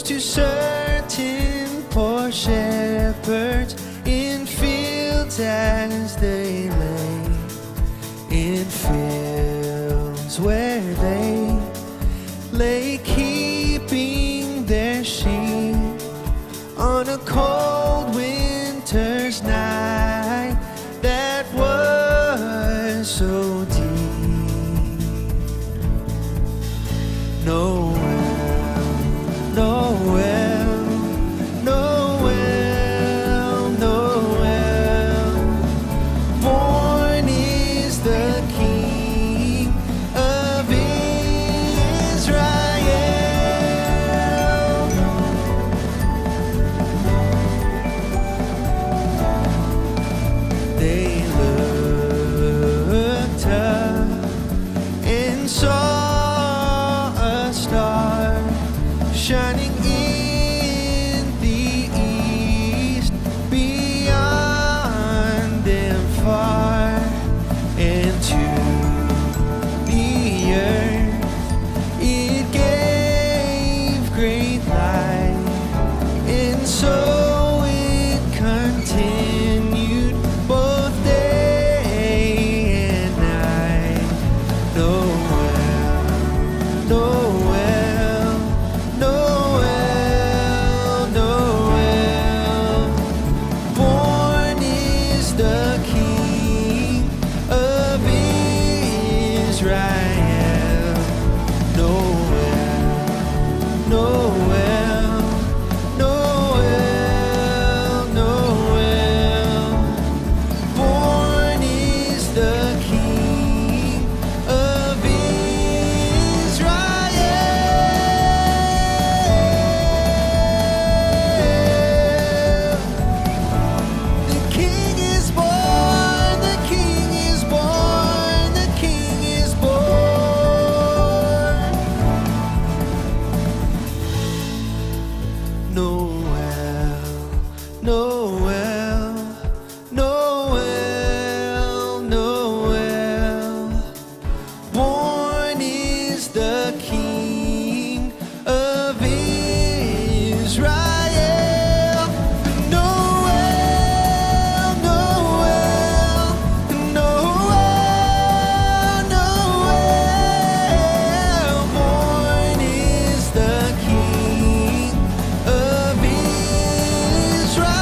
to certain poor shepherds in fields as they lay, in fields where they lay keeping their sheep on a cold winter's night that was so deep. Noel, Noel, Noel, Noel, born is the King of Israel. They looked up and saw a star shining in the east, beyond them far, and to the earth it gave great light, and so it continued both day and night. Noel, Noel, Noel, Noel, born is the King of Israel. Noel, Noel, Noel, Noel, born is the King of Israel. The King is born, the King is born, the King is born. Noel, Noel, Noel, Noel, born is the King of Israel. Noel, Noel, Noel, Noel, born is the King of Israel.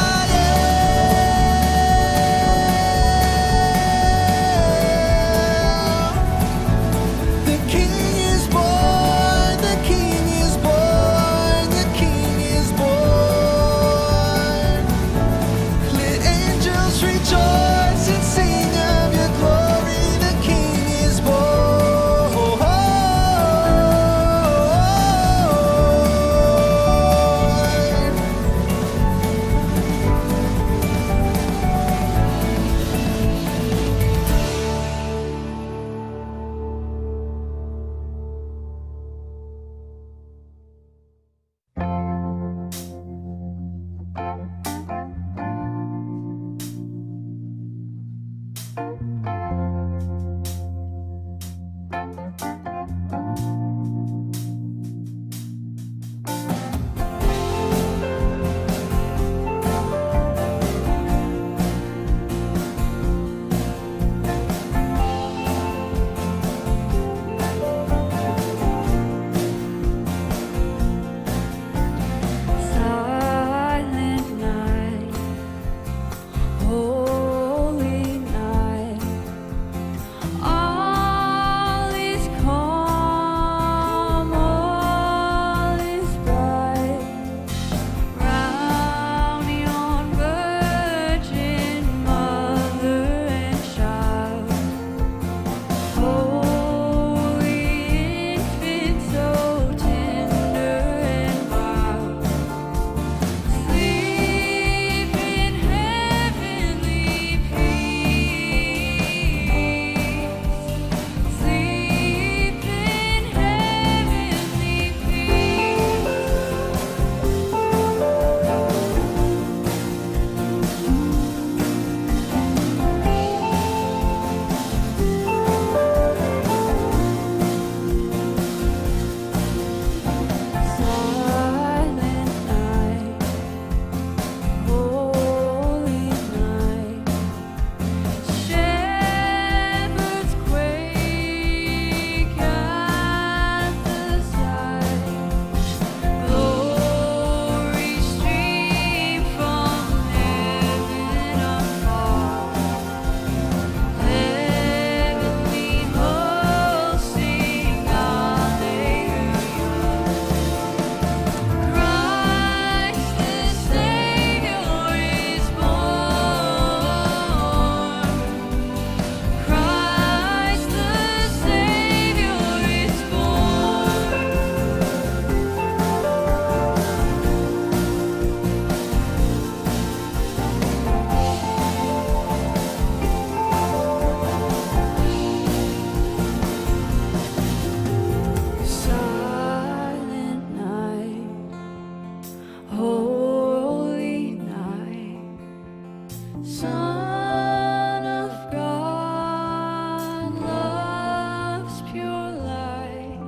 Son of God, love's pure light,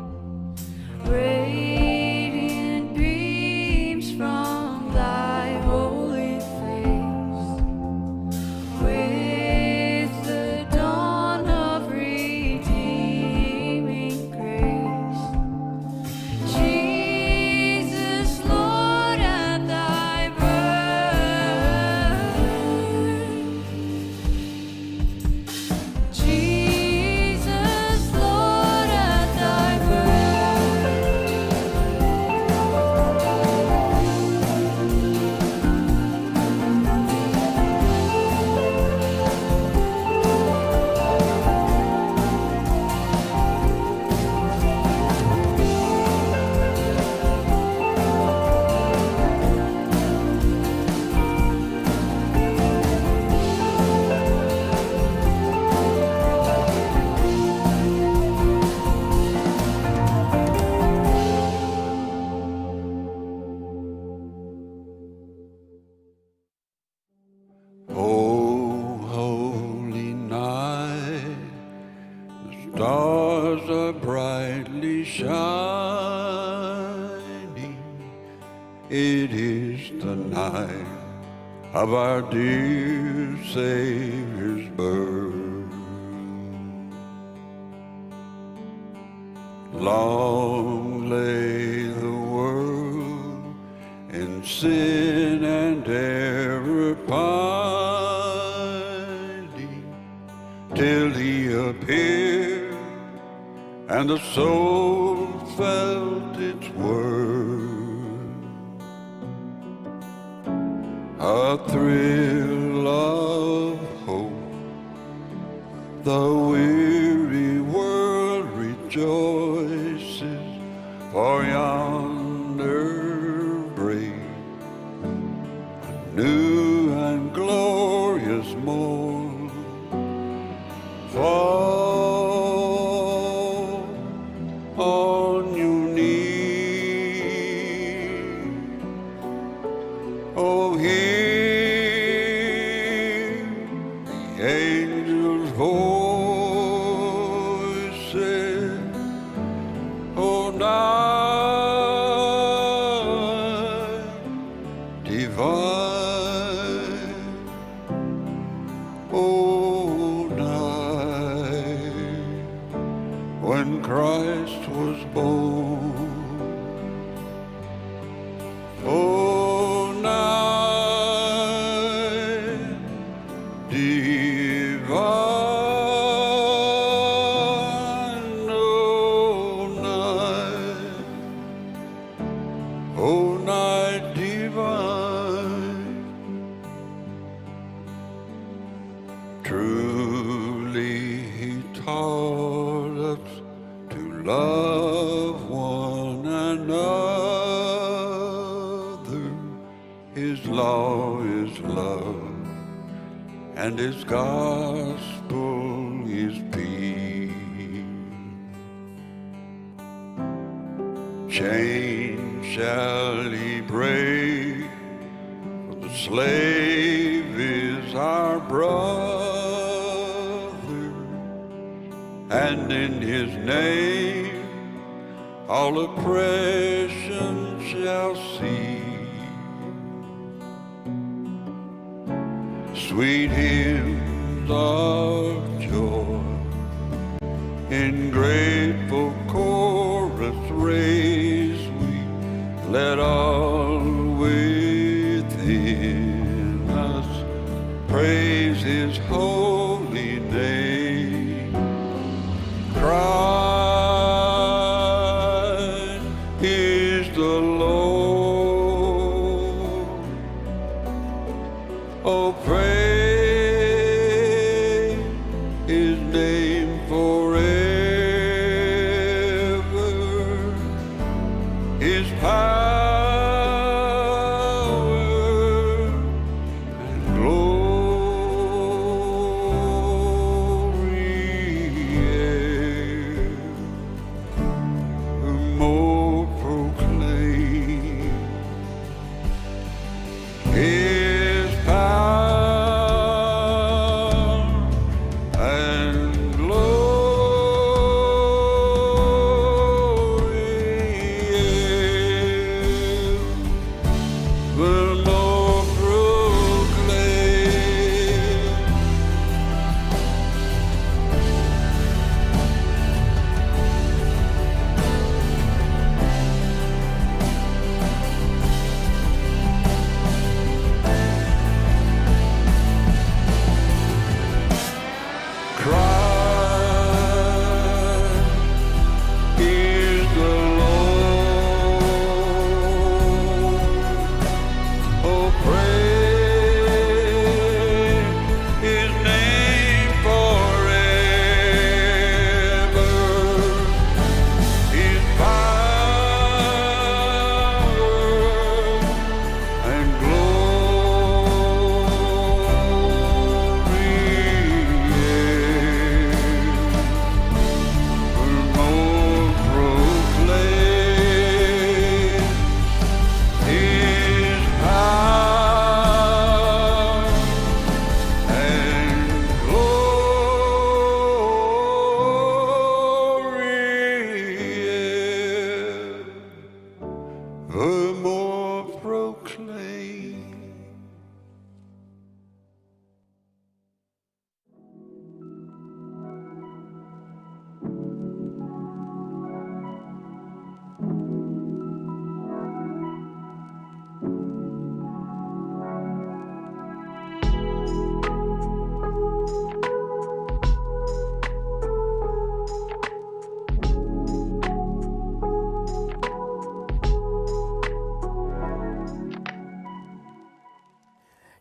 radiant beams from thy holy face. With the dawn of redeeming grace, Jesus, Lord, at thy birth. Jesus, Lord, at thy Oh, holy night, the stars are brightly shining. It is the night of our dear Savior's birth. Long lay the world in sin and error pining, till he appeared and the soul felt its worth. A thrill of hope, the weary world rejoices, for yonder break a new and glorious morn. Fall on your knees, oh, hear the angels' voices, oh, night divine, oh, night when Christ was born. Oh, night divine, oh, night divine. Truly he taught us to love one another. His law is love, and his gospel is peace. Chains shall he break, for the slave is our brother, and in his name all oppression shall cease. Sweet hymns of joy in grateful chorus raise we, let all within us praise his holy name. Christ is the Lord. Oh, praise his name forever. His power and glory evermore proclaim. His power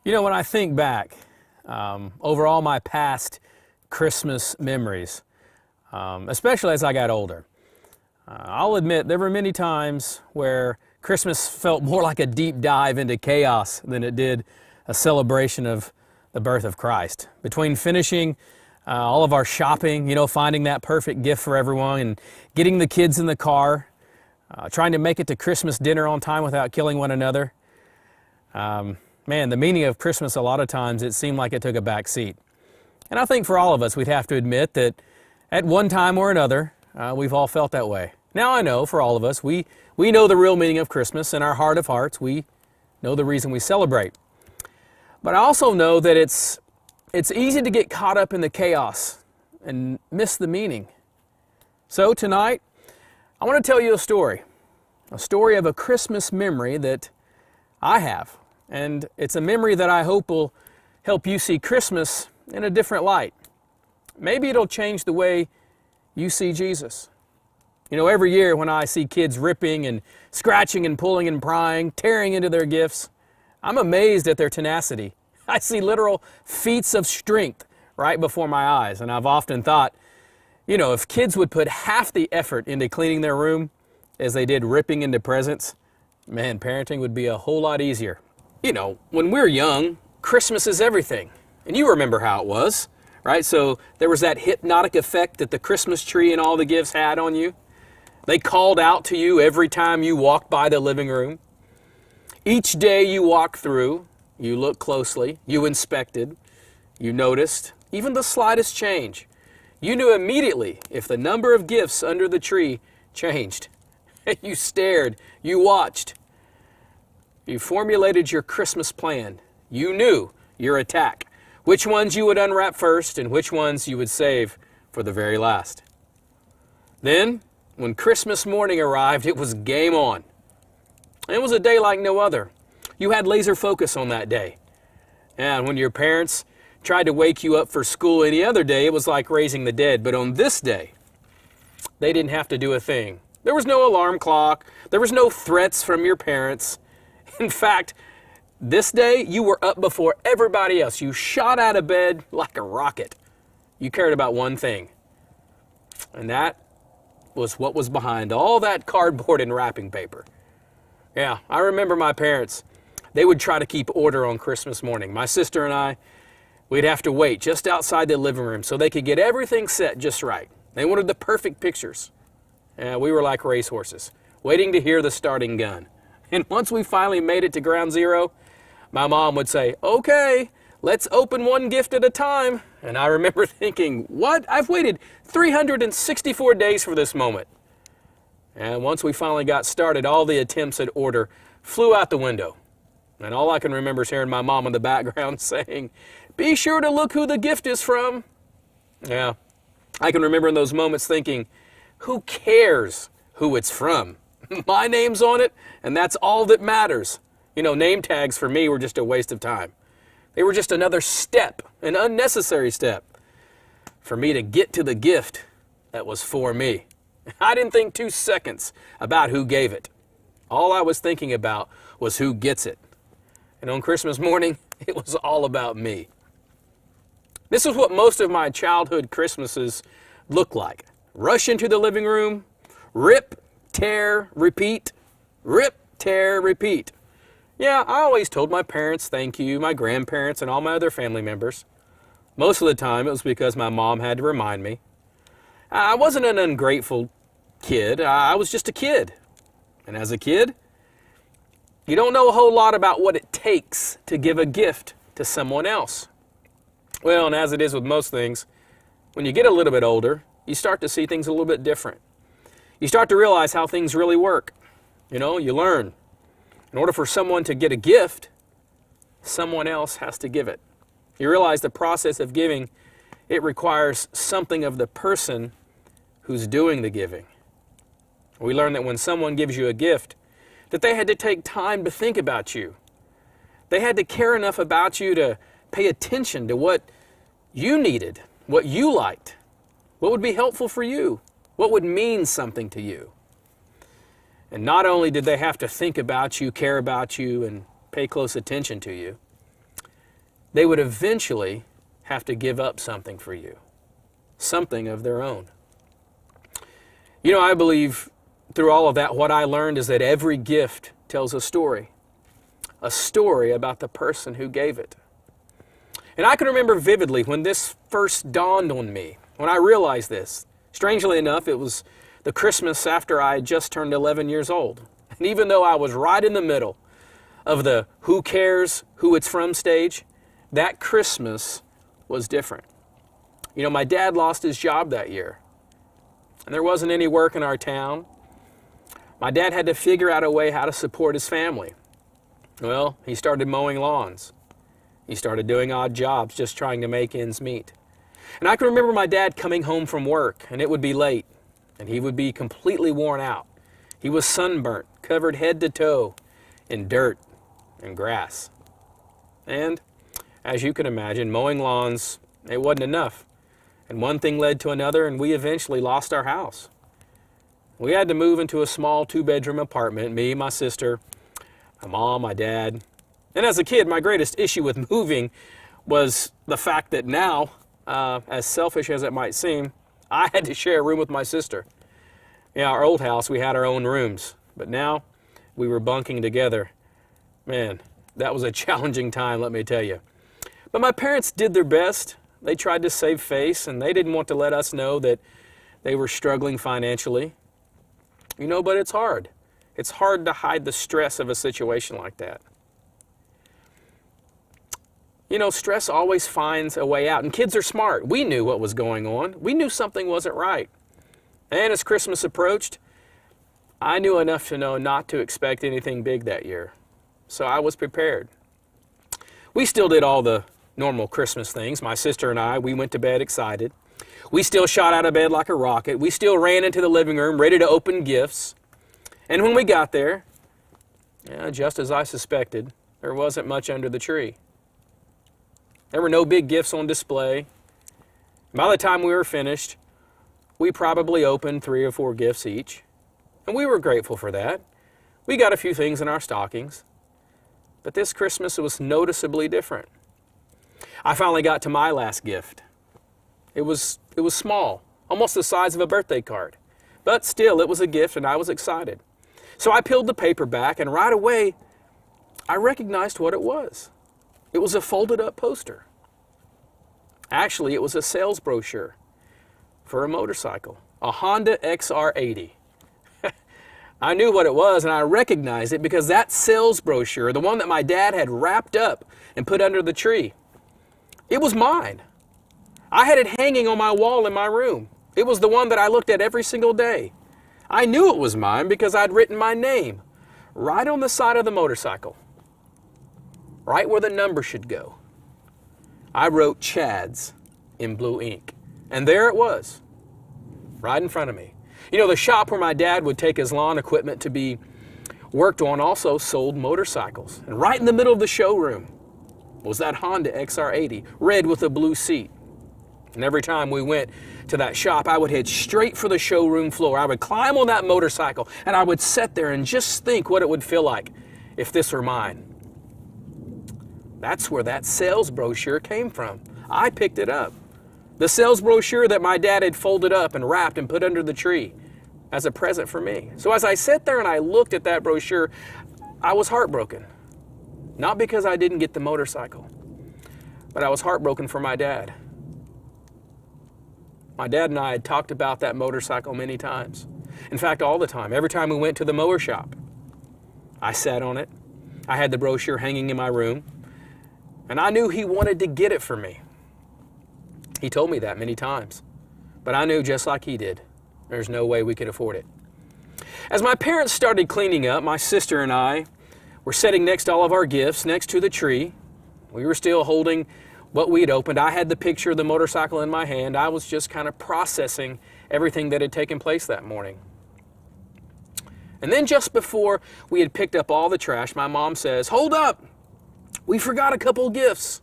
You know, when I think back over all my past Christmas memories, especially as I got older, I'll admit there were many times where Christmas felt more like a deep dive into chaos than it did a celebration of the birth of Christ. Between finishing all of our shopping, you know, finding that perfect gift for everyone and getting the kids in the car, trying to make it to Christmas dinner on time without killing one another. Man, the meaning of Christmas, a lot of times, it seemed like it took a back seat. And I think for all of us, we'd have to admit that at one time or another, we've all felt that way. Now I know for all of us, we know the real meaning of Christmas. In our heart of hearts, we know the reason we celebrate. But I also know that it's easy to get caught up in the chaos and miss the meaning. So tonight, I want to tell you a story of a Christmas memory that I have. And it's a memory that I hope will help you see Christmas in a different light. Maybe it'll change the way you see Jesus. You know, every year when I see kids ripping and scratching and pulling and prying, tearing into their gifts, I'm amazed at their tenacity. I see literal feats of strength right before my eyes. And I've often thought, you know, if kids would put half the effort into cleaning their room as they did ripping into presents, man, parenting would be a whole lot easier. You know, when we're young, Christmas is everything. And you remember how it was, right? So there was that hypnotic effect that the Christmas tree and all the gifts had on you. They called out to you every time you walked by the living room. Each day you walked through, you looked closely, you inspected, you noticed, even the slightest change. You knew immediately if the number of gifts under the tree changed. You stared, you watched. You formulated your Christmas plan. You knew your attack, which ones you would unwrap first and which ones you would save for the very last. Then, when Christmas morning arrived, it was game on. It was a day like no other. You had laser focus on that day. And when your parents tried to wake you up for school any other day, it was like raising the dead. But on this day, they didn't have to do a thing. There was no alarm clock. There was no threats from your parents. In fact, this day, you were up before everybody else. You shot out of bed like a rocket. You cared about one thing. And that was what was behind all that cardboard and wrapping paper. Yeah, I remember my parents. They would try to keep order on Christmas morning. My sister and I, we'd have to wait just outside the living room so they could get everything set just right. They wanted the perfect pictures. Yeah, we were like racehorses, waiting to hear the starting gun. And once we finally made it to ground zero, my mom would say, "Okay, let's open one gift at a time." And I remember thinking, what? I've waited 364 days for this moment. And once we finally got started, all the attempts at order flew out the window. And all I can remember is hearing my mom in the background saying, "Be sure to look who the gift is from." Yeah, I can remember in those moments thinking, who cares who it's from? My name's on it, and that's all that matters. You know, name tags for me were just a waste of time. They were just another step, an unnecessary step, for me to get to the gift that was for me. I didn't think 2 seconds about who gave it. All I was thinking about was who gets it. And on Christmas morning, it was all about me. This is what most of my childhood Christmases looked like. Rush into the living room, rip, tear, repeat, rip, tear, repeat. Yeah, I always told my parents thank you, my grandparents, and all my other family members. Most of the time, it was because my mom had to remind me. I wasn't an ungrateful kid. I was just a kid. And as a kid, you don't know a whole lot about what it takes to give a gift to someone else. Well, and as it is with most things, when you get a little bit older, you start to see things a little bit different. You start to realize how things really work. You know, you learn. In order for someone to get a gift, someone else has to give it. You realize the process of giving, it requires something of the person who's doing the giving. We learn that when someone gives you a gift, that they had to take time to think about you. They had to care enough about you to pay attention to what you needed, what you liked, what would be helpful for you, what would mean something to you. And not only did they have to think about you, care about you, and pay close attention to you, they would eventually have to give up something for you, something of their own. You know, I believe through all of that, what I learned is that every gift tells a story about the person who gave it. And I can remember vividly when this first dawned on me, when I realized this. Strangely enough, it was the Christmas after I had just turned 11 years old. And even though I was right in the middle of the who cares, who it's from stage, that Christmas was different. You know, my dad lost his job that year, and there wasn't any work in our town. My dad had to figure out a way how to support his family. Well, he started mowing lawns. He started doing odd jobs, just trying to make ends meet. And I can remember my dad coming home from work, and it would be late, and he would be completely worn out. He was sunburnt, covered head to toe in dirt and grass. And as you can imagine, mowing lawns, it wasn't enough. And one thing led to another, and we eventually lost our house. We had to move into a small 2-bedroom apartment, me, my sister, my mom, my dad. And as a kid, my greatest issue with moving was the fact that now, as selfish as it might seem, I had to share a room with my sister. In our old house, we had our own rooms, but now we were bunking together. Man, that was a challenging time, let me tell you. But my parents did their best. They tried to save face, and they didn't want to let us know that they were struggling financially. You know, but it's hard. It's hard to hide the stress of a situation like that. You know, stress always finds a way out, and kids are smart. We knew what was going on. We knew something wasn't right. And as Christmas approached, I knew enough to know not to expect anything big that year. So I was prepared. We still did all the normal Christmas things. My sister and I, we went to bed excited. We still shot out of bed like a rocket. We still ran into the living room ready to open gifts. And when we got there, just as I suspected, there wasn't much under the tree. There were no big gifts on display. By the time we were finished, we probably opened 3 or 4 gifts each. And we were grateful for that. We got a few things in our stockings. But this Christmas was noticeably different. I finally got to my last gift. It was small, almost the size of a birthday card. But still, it was a gift, and I was excited. So I peeled the paper back, and right away, I recognized what it was. It was a folded-up poster. Actually, it was a sales brochure for a motorcycle, a Honda XR80. I knew what it was, and I recognized it because that sales brochure, the one that my dad had wrapped up and put under the tree, it was mine. I had it hanging on my wall in my room. It was the one that I looked at every single day. I knew it was mine because I'd written my name right on the side of the motorcycle, right where the number should go. I wrote Chad's in blue ink, and there it was, right in front of me. You know, the shop where my dad would take his lawn equipment to be worked on also sold motorcycles. And right in the middle of the showroom was that Honda XR80, red with a blue seat. And every time we went to that shop, I would head straight for the showroom floor. I would climb on that motorcycle, and I would sit there and just think what it would feel like if this were mine. That's where that sales brochure came from. I picked it up. The sales brochure that my dad had folded up and wrapped and put under the tree as a present for me. So as I sat there and I looked at that brochure, I was heartbroken. Not because I didn't get the motorcycle, but I was heartbroken for my dad. My dad and I had talked about that motorcycle many times. In fact, all the time. Every time we went to the mower shop, I sat on it. I had the brochure hanging in my room, and I knew he wanted to get it for me. He told me that many times, but I knew just like he did, there's no way we could afford it. As my parents started cleaning up, my sister and I were sitting next to all of our gifts, next to the tree. We were still holding what we'd opened. I had the picture of the motorcycle in my hand. I was just kind of processing everything that had taken place that morning. And then just before we had picked up all the trash, my mom says, "Hold up, we forgot a couple of gifts."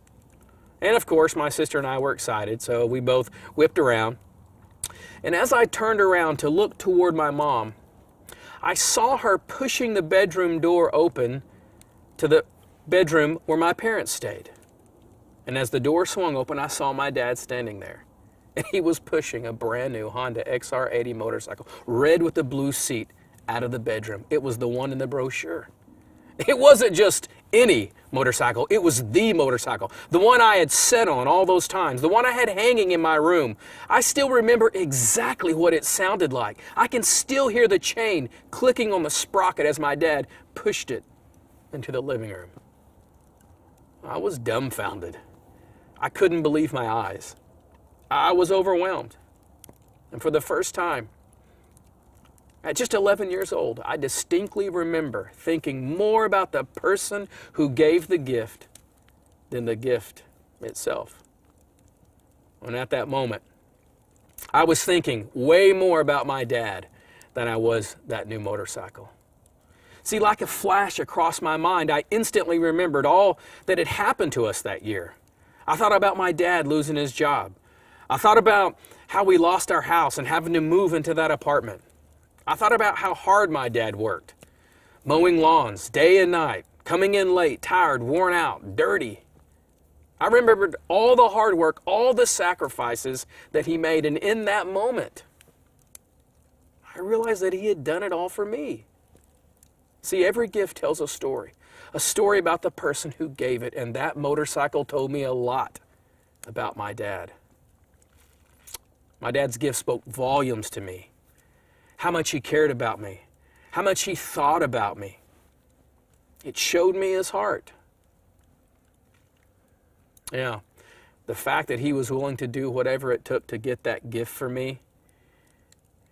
And of course, my sister and I were excited, so we both whipped around. And as I turned around to look toward my mom, I saw her pushing the bedroom door open to the bedroom where my parents stayed. And as the door swung open, I saw my dad standing there. And he was pushing a brand new Honda XR80 motorcycle, red with a blue seat, out of the bedroom. It was the one in the brochure. It wasn't just any motorcycle, it was the motorcycle. The one I had sat on all those times, the one I had hanging in my room. I still remember exactly what it sounded like. I can still hear the chain clicking on the sprocket as my dad pushed it into the living room. I was dumbfounded. I couldn't believe my eyes. I was overwhelmed. And for the first time, at just 11 years old, I distinctly remember thinking more about the person who gave the gift than the gift itself. And at that moment, I was thinking way more about my dad than I was that new motorcycle. See, like a flash across my mind, I instantly remembered all that had happened to us that year. I thought about my dad losing his job. I thought about how we lost our house and having to move into that apartment. I thought about how hard my dad worked, mowing lawns day and night, coming in late, tired, worn out, dirty. I remembered all the hard work, all the sacrifices that he made, and in that moment, I realized that he had done it all for me. See, every gift tells a story about the person who gave it, and that motorcycle told me a lot about my dad. My dad's gift spoke volumes to me. How much he cared about me, how much he thought about me. It showed me his heart. Yeah, the fact that he was willing to do whatever it took to get that gift for me,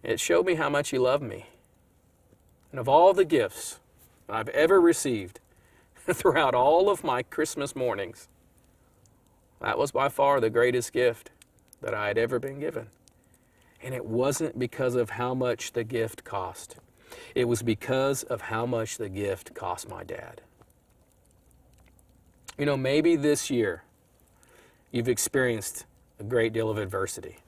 it showed me how much he loved me. And of all the gifts I've ever received throughout all of my Christmas mornings, that was by far the greatest gift that I had ever been given. And it wasn't because of how much the gift cost. It was because of how much the gift cost my dad. You know, maybe this year you've experienced a great deal of adversity.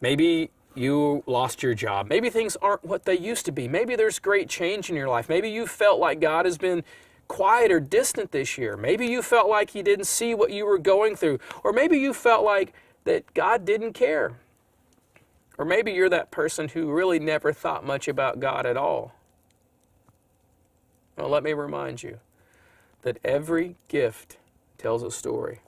Maybe you lost your job. Maybe things aren't what they used to be. Maybe there's great change in your life. Maybe you felt like God has been quiet or distant this year. Maybe you felt like He didn't see what you were going through. Or maybe you felt like that God didn't care. Or maybe you're that person who really never thought much about God at all. Well, let me remind you that every gift tells a story.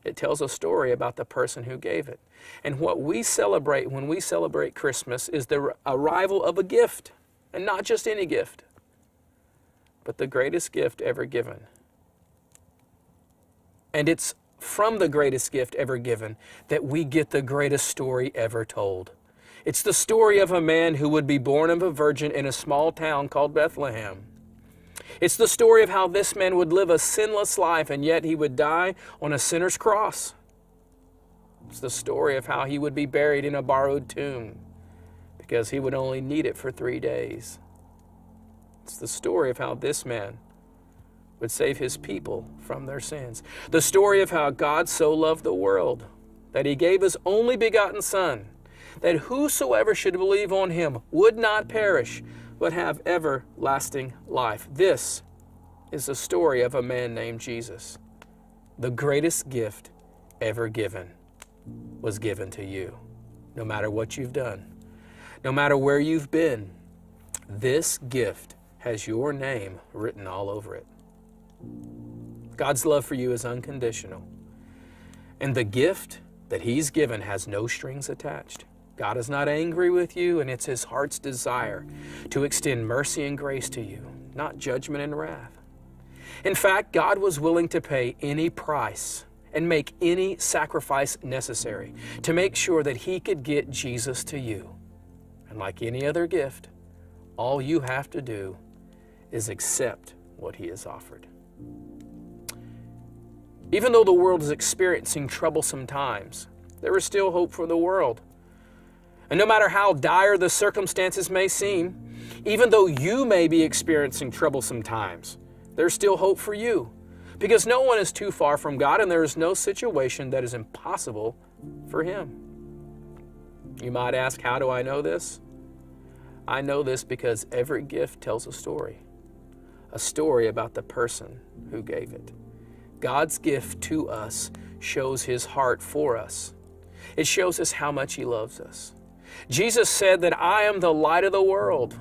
It tells a story about the person who gave it. And what we celebrate when we celebrate Christmas is the arrival of a gift. And not just any gift, but the greatest gift ever given. And it's from the greatest gift ever given that we get the greatest story ever told. It's the story of a man who would be born of a virgin in a small town called Bethlehem. It's the story of how this man would live a sinless life and yet he would die on a sinner's cross. It's the story of how he would be buried in a borrowed tomb because he would only need it for 3 days. It's the story of how this man would save his people from their sins. The story of how God so loved the world that He gave His only begotten Son, that whosoever should believe on Him would not perish, but have everlasting life. This is the story of a man named Jesus. The greatest gift ever given was given to you. No matter what you've done, no matter where you've been, this gift has your name written all over it. God's love for you is unconditional. And the gift that He's given has no strings attached. God is not angry with you, and it's His heart's desire to extend mercy and grace to you, not judgment and wrath. In fact, God was willing to pay any price and make any sacrifice necessary to make sure that He could get Jesus to you. And like any other gift, all you have to do is accept what He has offered. Even though the world is experiencing troublesome times, there is still hope for the world. And no matter how dire the circumstances may seem, even though you may be experiencing troublesome times, there's still hope for you. Because no one is too far from God, and there is no situation that is impossible for Him. You might ask, how do I know this? I know this because every gift tells a story about the person who gave it. God's gift to us shows His heart for us. It shows us how much He loves us. Jesus said that I am the light of the world.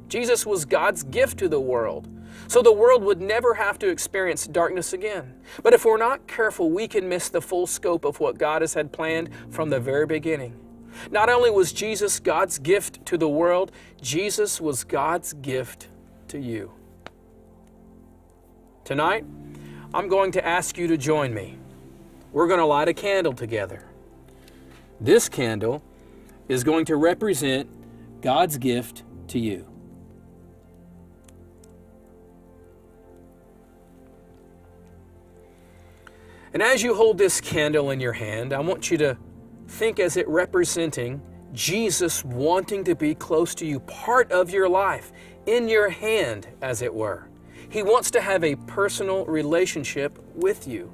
Jesus was God's gift to the world, so the world would never have to experience darkness again. But if we're not careful, we can miss the full scope of what God has had planned from the very beginning. Not only was Jesus God's gift to the world, Jesus was God's gift to you. Tonight, I'm going to ask you to join me. We're going to light a candle together. This candle is going to represent God's gift to you. And as you hold this candle in your hand, I want you to think as it representing Jesus wanting to be close to you, part of your life, in your hand, as it were. He wants to have a personal relationship with you.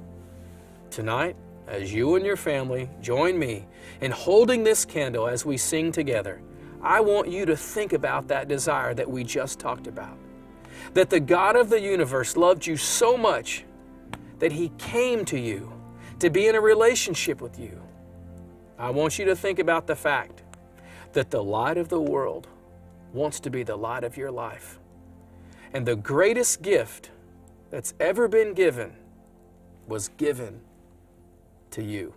Tonight, as you and your family join me in holding this candle as we sing together, I want you to think about that desire that we just talked about. That the God of the universe loved you so much that He came to you to be in a relationship with you. I want you to think about the fact that the light of the world wants to be the light of your life. And the greatest gift that's ever been given was given to you.